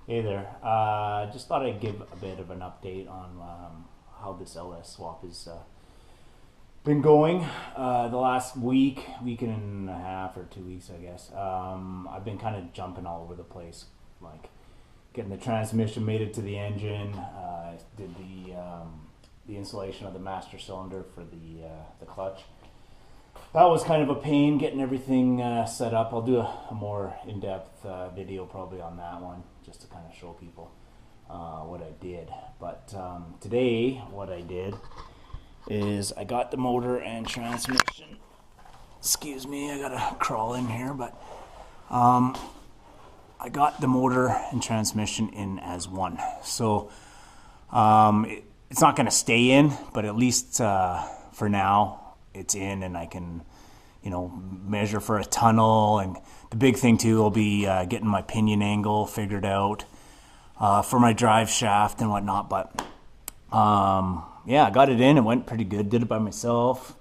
Hey there. Just thought I'd give a bit of an update on how this LS swap has been going. The last week and a half or 2 weeks, I guess. I've been kind of jumping all over the place, like getting the transmission mated to the engine. Did the installation of the master cylinder for the clutch. That was kind of a pain getting everything set up. I'll do a more in-depth video probably on that one, just to kind of show people what I did. But today, what I did is I got the motor and transmission. Excuse me, I gotta crawl in here, but I got the motor and transmission in as one. So it's not gonna stay in, but at least for now, it's in, and I can, measure for a tunnel. And the big thing too will be getting my pinion angle figured out for my drive shaft and whatnot. But yeah, I got it in. It went pretty good. Did it by myself.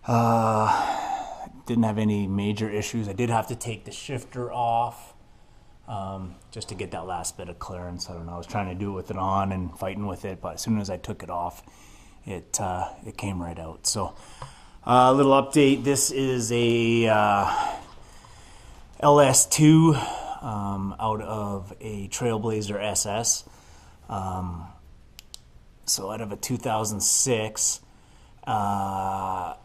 Didn't have any major issues. I did have to take the shifter off just to get that last bit of clearance. I don't know. I was trying to do it with it on and fighting with it, but as soon as I took it off, it came right out. So a little update. This is a LS2 out of a Trailblazer SS. So out of a 2006. And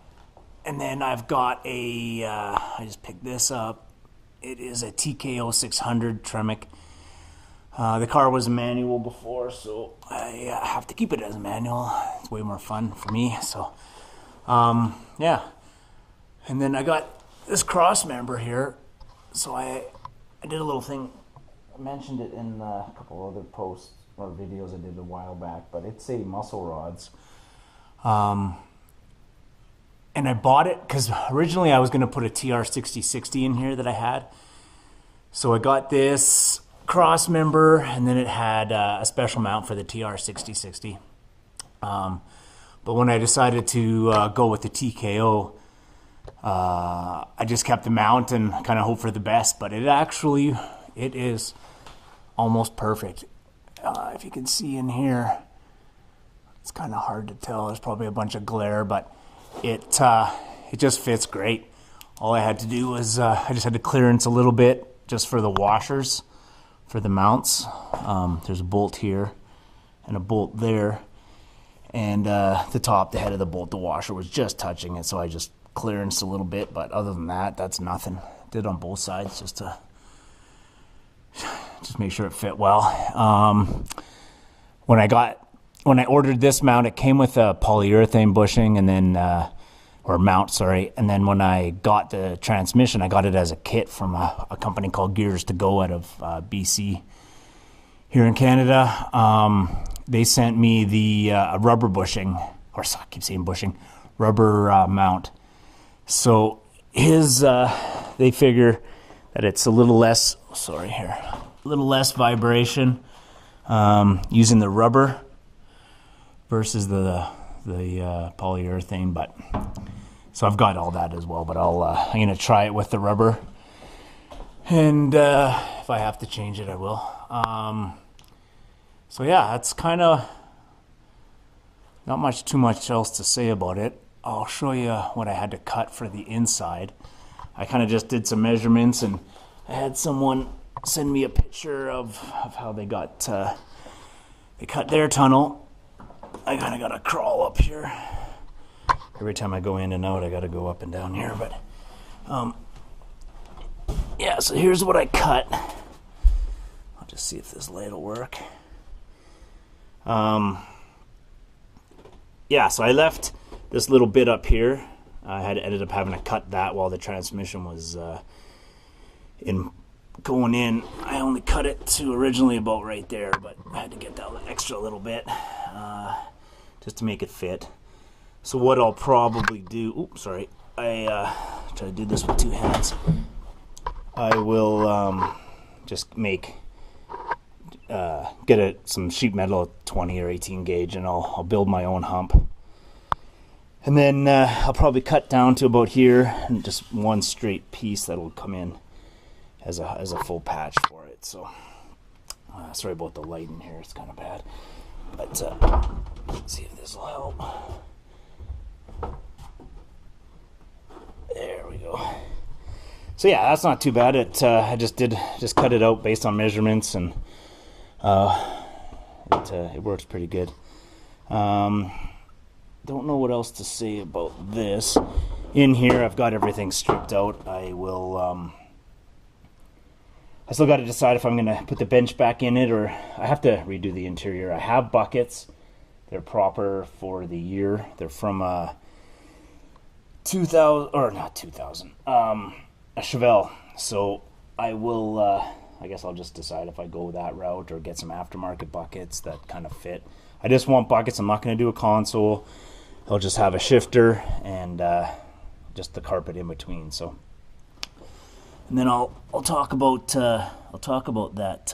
then I've got I just picked this up. It is a TKO 600 Tremec. The car was a manual before, so I have to keep it as a manual. It's way more fun for me. So, yeah. And then I got this cross member here. So I did a little thing. I mentioned it in a couple other posts or videos I did a while back, but it's a muscle rods. And I bought it because originally I was going to put a TR6060 in here that I had. So I got this cross member, and then it had a special mount for the TR6060. But when I decided to go with the TKO, I just kept the mount and kind of hope for the best. But it is almost perfect. If you can see in here, it's kind of hard to tell. There's probably a bunch of glare, but it just fits great. All I had to do was I just had to clearance a little bit just for the washers for the mounts. There's a bolt here and a bolt there, and the head of the bolt, the washer was just touching it, so I just clearanced a little bit. But other than that, that's nothing. Did on both sides just to make sure it fit well. When I ordered this mount, it came with a polyurethane bushing and then or mount, sorry. And then when I got the transmission, I got it as a kit from a company called Gears to Go out of BC here in Canada. They sent me the rubber bushing, or I keep saying bushing, rubber mount. So they figure that it's a little less, a little less vibration using the rubber versus the polyurethane. But so I've got all that as well, but I'm gonna try it with the rubber, and if I have to change it, I will. So yeah, that's kind of not too much else to say about it. I'll show you what I had to cut for the inside. I kind of just did some measurements, and I had someone send me a picture of how they cut their tunnel. I kind of got to crawl up here. Every time I go in and out, I got to go up and down here. But yeah, so here's what I cut. I'll just see if this light will work. Yeah, so I left this little bit up here. I ended up having to cut that while the transmission was going in. I only cut it to originally about right there, but I had to get that extra little bit just to make it fit. So what I'll probably do, I try to do this with two hands. I will just get some sheet metal 20 or 18 gauge, and I'll build my own hump. And then I'll probably cut down to about here, and just one straight piece that will come in as a full patch for it. So Sorry about the light in here, it's kind of bad. But let's see if this will help. There we go. So yeah, that's not too bad. I just cut it out based on measurements, and it works pretty good. Don't know what else to say about this. In here, I've got everything stripped out. I still got to decide if I'm going to put the bench back in it, or I have to redo the interior. I have buckets. They're proper for the year. They're from a 2000, or not 2000, a Chevelle. So I will, I guess I'll just decide if I go that route or get some aftermarket buckets that kind of fit. I just want buckets. I'm not going to do a console. I'll just have a shifter and just the carpet in between. So, and then I'll talk about that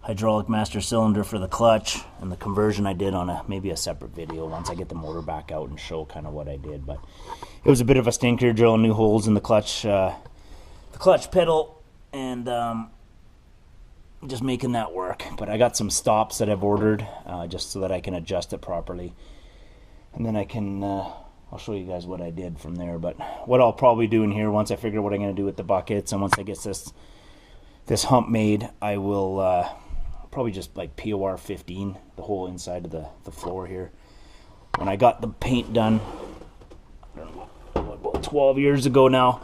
hydraulic master cylinder for the clutch and the conversion I did on maybe a separate video once I get the motor back out and show kind of what I did. But it was a bit of a stinker, drilling new holes in the clutch pedal, and just making that work. But I got some stops that I've ordered just so that I can adjust it properly, and then I can I'll show you guys what I did from there. But what I'll probably do in here, once I figure what I'm going to do with the buckets, and once I get this hump made, I will probably just like POR 15 the whole inside of the floor here. When I got the paint done, I don't know, about 12 years ago now,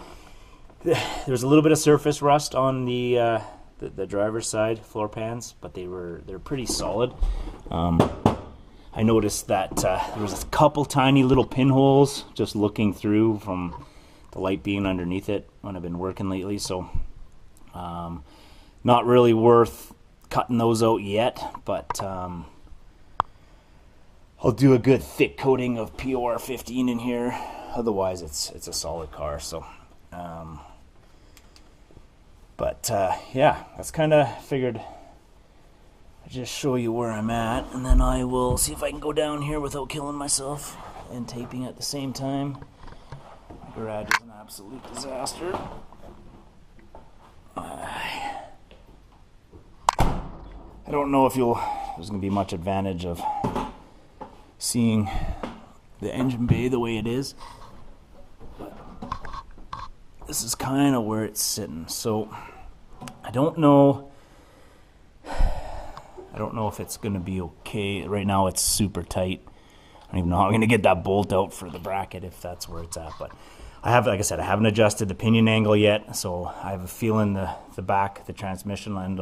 there's a little bit of surface rust on the driver's side floor pans, but they're pretty solid. I noticed that there was a couple tiny little pinholes just looking through from the light being underneath it when I've been working lately. So not really worth cutting those out yet, but I'll do a good thick coating of POR 15 in here. Otherwise, it's a solid car. So, yeah, that's kind of figured. I'll just show you where I'm at, and then I will see if I can go down here without killing myself and taping at the same time. My garage is an absolute disaster. I don't know if there's going to be much advantage of seeing the engine bay the way it is, but this is kind of where it's sitting. So I don't know if it's going to be okay. Right now it's super tight. I don't even know how I'm going to get that bolt out for the bracket if that's where it's at. But like I said, I haven't adjusted the pinion angle yet, so I have a feeling the back, the transmission end,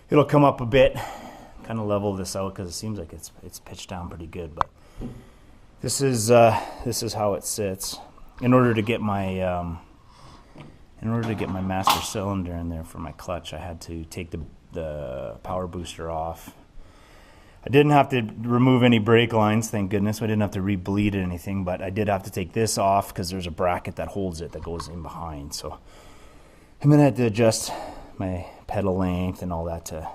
it'll come up a bit, kind of level this out, because it seems like it's pitched down pretty good. But this is how it sits. In order to get my master cylinder in there for my clutch, I had to take the power booster off. I didn't have to remove any brake lines, thank goodness. I didn't have to re-bleed anything, but I did have to take this off because there's a bracket that holds it that goes in behind. So, and then I had to adjust my pedal length and all that to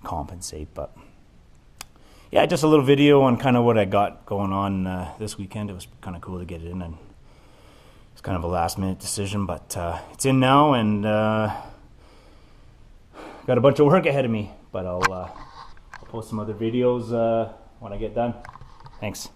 compensate. But yeah, just a little video on kind of what I got going on this weekend. It was kind of cool to get it in, and it's kind of a last minute decision, but it's in now, and got a bunch of work ahead of me. But I'll post some other videos when I get done. Thanks.